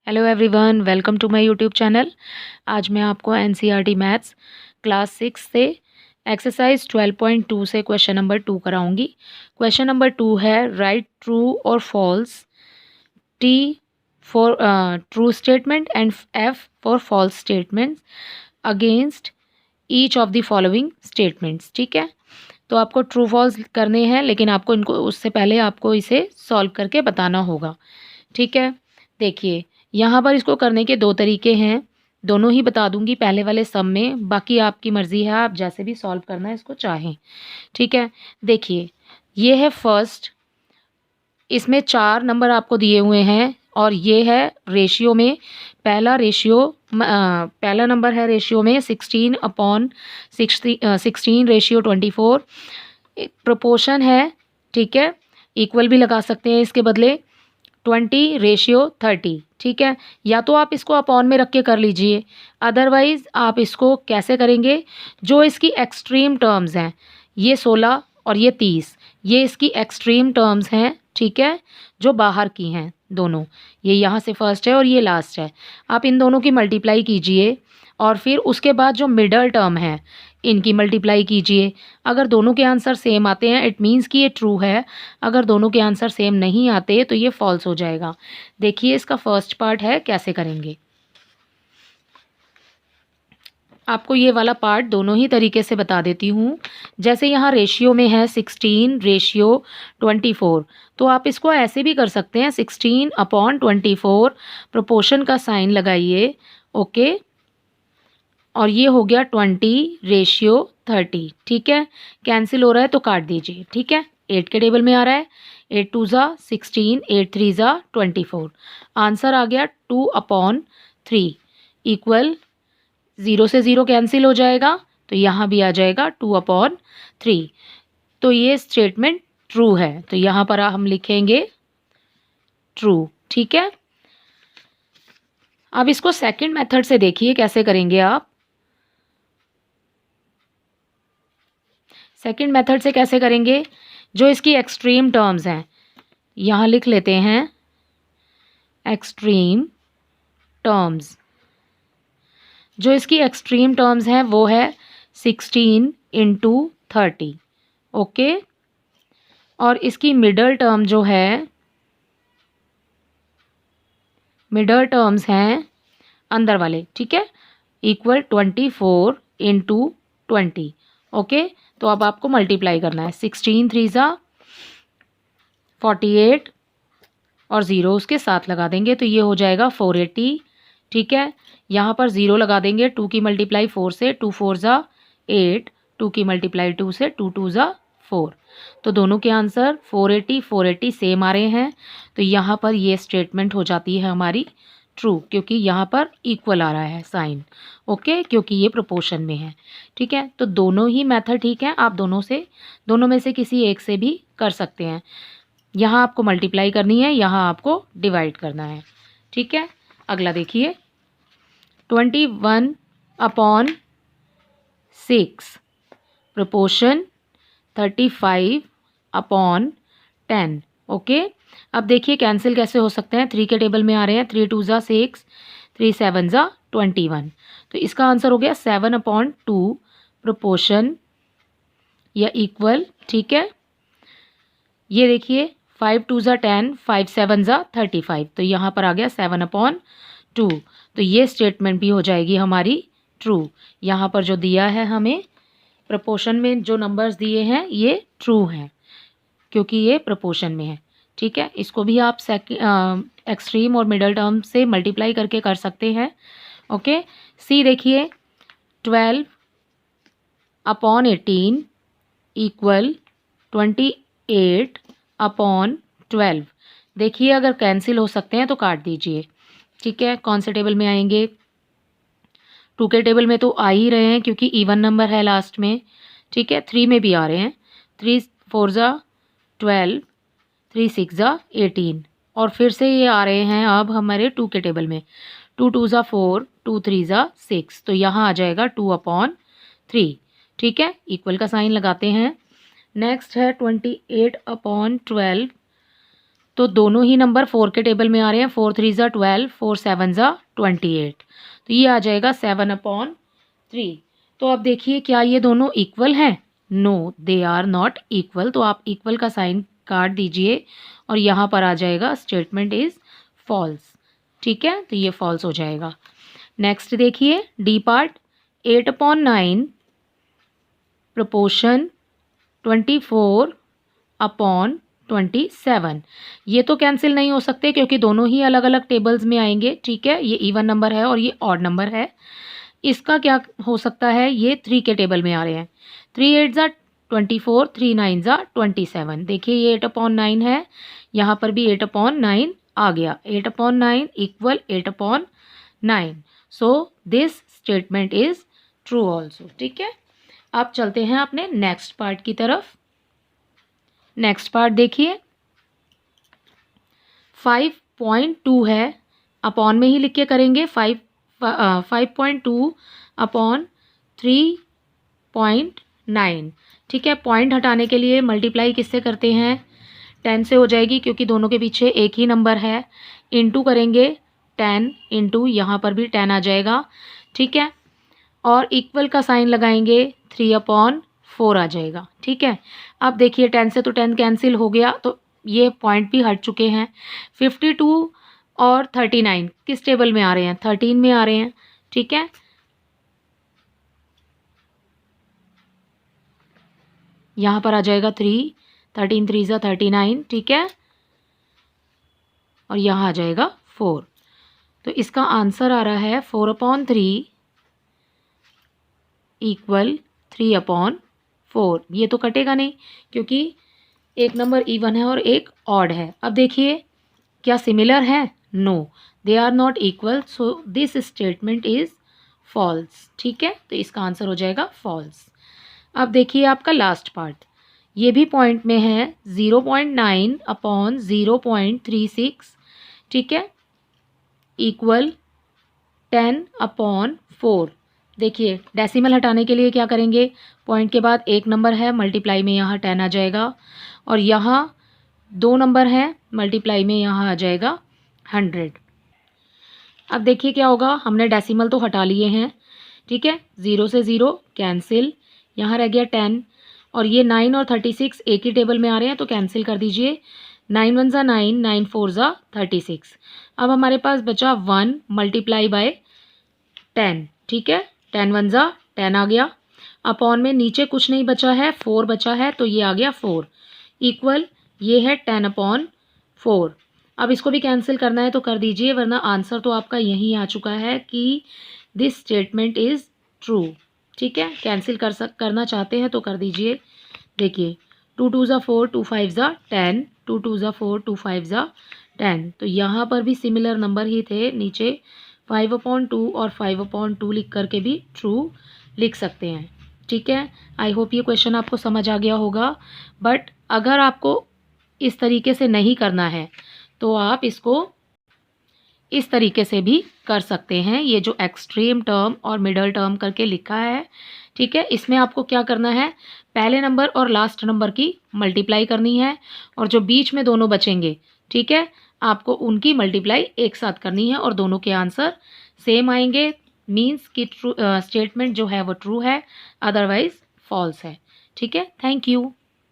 Hello everyone, welcome to my YouTube channel. आज मैं आपको एनसीईआरटी मैथ्स क्लास 6 से एक्सरसाइज 12.2 से क्वेश्चन नंबर 2 कराऊंगी। क्वेश्चन नंबर 2 है राइट ट्रू और false, T for true statement and F for false statement against each of the following statements. ठीक है, तो आपको ट्रू फॉल्स करने हैं, लेकिन आपको इनको उससे पहले आपको इसे सॉल्व करके बताना होगा। ठीक है, देखिए यहाँ पर इसको करने के दो तरीके हैं, दोनों ही बता दूंगी पहले वाले सम में, बाकी आपकी मर्ज़ी है, आप जैसे भी सॉल्व करना है इसको चाहें। ठीक है, देखिए ये है फर्स्ट, इसमें 4 नंबर आपको दिए हुए हैं और ये है रेशियो में पहला नंबर है रेशियो में 16/16 रेशियो 24। प्रोपोर्शन है, ठीक है, इक्वल भी लगा सकते हैं इसके बदले, 20/30। ठीक है, या तो आप इसको अपॉन में रख के कर लीजिए, अदरवाइज़ आप इसको कैसे करेंगे, जो इसकी एक्सट्रीम टर्म्स हैं ये 16 और ये 30, ये इसकी एक्सट्रीम टर्म्स हैं। ठीक है, जो बाहर की हैं दोनों, ये यहाँ से फर्स्ट है और ये लास्ट है, आप इन दोनों की मल्टीप्लाई कीजिए और फिर उसके बाद जो मिडल टर्म है इनकी मल्टीप्लाई कीजिए। अगर दोनों के आंसर सेम आते हैं इट मीन्स कि ये ट्रू है, अगर दोनों के आंसर सेम नहीं आते तो ये फॉल्स हो जाएगा। देखिए इसका फर्स्ट पार्ट है, कैसे करेंगे। आपको ये वाला पार्ट दोनों ही तरीके से बता देती हूँ। जैसे यहाँ रेशियो में है 16/24, तो आप इसको ऐसे भी कर सकते हैं, 16/24 प्रोपोर्शन का साइन लगाइए, ओके, और ये हो गया 20/30। ठीक है, कैंसिल हो रहा है तो काट दीजिए। ठीक है, 8 के टेबल में आ रहा है, 8 2 ज़ा 16, 8 3 ज़ा 24, आंसर आ गया 2/3 इक्वल 0 से 0 कैंसिल हो जाएगा, तो यहाँ भी आ जाएगा 2/3। तो ये स्टेटमेंट ट्रू है, तो यहाँ पर हम लिखेंगे ट्रू। ठीक है, अब इसको सेकंड मेथड से देखिए कैसे करेंगे आप। सेकंड मेथड से कैसे करेंगे, जो इसकी एक्सट्रीम टर्म्स हैं यहाँ लिख लेते हैं, एक्सट्रीम टर्म्स, जो इसकी एक्सट्रीम टर्म्स हैं वो है 16/30, ओके, और इसकी मिडल टर्म जो है, मिडल टर्म्स हैं अंदर वाले, ठीक है, इक्वल 24/20, ओके। तो अब आपको मल्टीप्लाई करना है, 16 3 ज़ा 48 और 0 उसके साथ लगा देंगे तो ये हो जाएगा 480। ठीक है, यहाँ पर 0 लगा देंगे, 2 की मल्टीप्लाई 4 से, 2 4 ज़ा 8, 2 की मल्टीप्लाई 2 से, 2 2 ज़ा 4, तो दोनों के आंसर 480 480 सेम आ रहे हैं, तो यहाँ पर ये स्टेटमेंट हो जाती है हमारी ट्रू, क्योंकि यहाँ पर इक्वल आ रहा है साइन, ओके, क्योंकि ये प्रोपोर्शन में है। ठीक है, तो दोनों ही मेथड ठीक है, आप दोनों में से किसी एक से भी कर सकते हैं। यहाँ आपको मल्टीप्लाई करनी है, यहाँ आपको डिवाइड करना है। ठीक है, अगला देखिए, 21/6 प्रोपोर्शन 35/10, ओके। अब देखिए कैंसिल कैसे हो सकते हैं, 3 के टेबल में आ रहे हैं, 3 2 ज़ा 6, 3 7 ज़ा 21, तो इसका आंसर हो गया 7/2 प्रोपोर्शन या इक्वल। ठीक है, ये देखिए 5 2 ज़ा 10, 5 7 ज़ा 35, तो यहाँ पर आ गया 7/2, तो ये स्टेटमेंट भी हो जाएगी हमारी ट्रू। यहाँ पर जो दिया है हमें प्रोपोर्शन में जो नंबर्स दिए हैं ये ट्रू हैं, क्योंकि ये प्रोपोर्शन में है। ठीक है, इसको भी आप एक्सट्रीम और मिडल टर्म से मल्टीप्लाई करके कर सकते हैं, ओके। सी देखिए 12/18 इक्वल 28/12, देखिए अगर कैंसिल हो सकते हैं तो काट दीजिए। ठीक है, कौन से टेबल में आएंगे, 2 के टेबल में तो आ ही रहे हैं क्योंकि इवन नंबर है लास्ट में। ठीक है, 3 में भी आ रहे हैं, 3 4 ज़ा 12, 3 6 ज़ा 18, और फिर से ये आ रहे हैं अब हमारे 2 के टेबल में, 2 2 ज़ा 4, 2 3 ज़ा 6, तो यहाँ आ जाएगा 2/3। ठीक है, इक्वल का साइन लगाते हैं। नेक्स्ट है 28/12 तो दोनों ही नंबर 4 के टेबल में आ रहे हैं। 4 3 ज़ा 12, 4 7 ज़ा 28। तो ये आ जाएगा 7/3। तो अब देखिए क्या ये दोनों इक्वल हैं? No, they are not equal. तो आप इक्वल का साइन काट दीजिए और यहाँ पर आ जाएगा स्टेटमेंट इज़ फॉल्स। ठीक है, तो ये फॉल्स हो जाएगा। नेक्स्ट देखिए डी पार्ट, 8/9 प्रोपोर्शन 24/27। ये तो कैंसिल नहीं हो सकते क्योंकि दोनों ही अलग अलग टेबल्स में आएंगे। ठीक है, ये इवन नंबर है और ये ऑड नंबर है। इसका क्या हो सकता है? ये 3 के टेबल में आ रहे हैं। 3 8 ज़ा 24, 3 9 ज़ा 27। देखिए ये 8/9 है, यहाँ पर भी 8/9 आ गया। 8/9 equal 8/9। So this statement is true also. ठीक है, अब चलते हैं अपने नेक्स्ट पार्ट की तरफ। नेक्स्ट पार्ट देखिए 5.2 है, अपॉन में ही लिख के करेंगे। 5.2/3.9। ठीक है, पॉइंट हटाने के लिए मल्टीप्लाई किससे करते हैं? 10 से हो जाएगी क्योंकि दोनों के पीछे एक ही नंबर है। इंटू करेंगे 10 इंटू, यहाँ पर भी 10 आ जाएगा। ठीक है, और इक्वल का साइन लगाएंगे 3/4 आ जाएगा। ठीक है, अब देखिए 10 से तो 10 कैंसिल हो गया, तो ये पॉइंट भी हट चुके हैं। 52 और 39 किस टेबल में आ रहे हैं? 13 में आ रहे हैं। ठीक है, यहाँ पर आ जाएगा 3, 13 3 ज़ा 39। ठीक है, और यहाँ आ जाएगा 4। तो इसका आंसर आ रहा है 4/3 इक्वल 3/4। ये तो कटेगा नहीं क्योंकि एक नंबर इवन है और एक ऑड है। अब देखिए क्या सिमिलर है? No, they are not equal. So this statement is false. ठीक है, तो इसका आंसर हो जाएगा फॉल्स। अब देखिए आपका लास्ट पार्ट, ये भी पॉइंट में है। 0.9/0.36। ठीक है, इक्वल 10/4। देखिए डेसिमल हटाने के लिए क्या करेंगे? पॉइंट के बाद एक नंबर है, मल्टीप्लाई में यहाँ 10 आ जाएगा, और यहाँ 2 नंबर हैं, मल्टीप्लाई में यहाँ आ जाएगा 100। अब देखिए क्या होगा, हमने डेसिमल तो हटा लिए हैं। ठीक है, 0 से 0 कैंसिल, यहाँ रह गया 10, और ये 9 और 36 एक ही टेबल में आ रहे हैं तो कैंसिल कर दीजिए। 9 1 ज़ा 9, 9 4 ज़ा 36। अब हमारे पास बचा 1 मल्टीप्लाई बाय 10। ठीक है, 10 1 ज़ा 10 आ गया। अपॉन में नीचे कुछ नहीं बचा है, 4 बचा है, तो ये आ गया 4 इक्वल, ये है 10/4। अब इसको भी कैंसिल करना है तो कर दीजिए, वरना आंसर तो आपका यहीं आ चुका है कि दिस स्टेटमेंट इज़ ट्रू। ठीक है, कैंसिल करना चाहते हैं तो कर दीजिए। देखिए 2 2 ज़ा 4, 2 5 ज़ा 10, 2 2 ज़ा 4, 2 5 ज़ा 10। तो यहाँ पर भी सिमिलर नंबर ही थे, नीचे 5/2 और 5/2 लिख करके भी ट्रू लिख सकते हैं। ठीक है, आई होप ये क्वेश्चन आपको समझ आ गया होगा। बट अगर आपको इस तरीके से नहीं करना है तो आप इसको इस तरीके से भी कर सकते हैं। ये जो एक्सट्रीम टर्म और मिडल टर्म करके लिखा है, ठीक है, इसमें आपको क्या करना है? पहले नंबर और लास्ट नंबर की मल्टीप्लाई करनी है, और जो बीच में दोनों बचेंगे, ठीक है, आपको उनकी मल्टीप्लाई एक साथ करनी है और दोनों के आंसर सेम आएंगे। मीन्स कि ट्रू स्टेटमेंट जो है वो ट्रू है, अदरवाइज फॉल्स है। ठीक है, थैंक यू।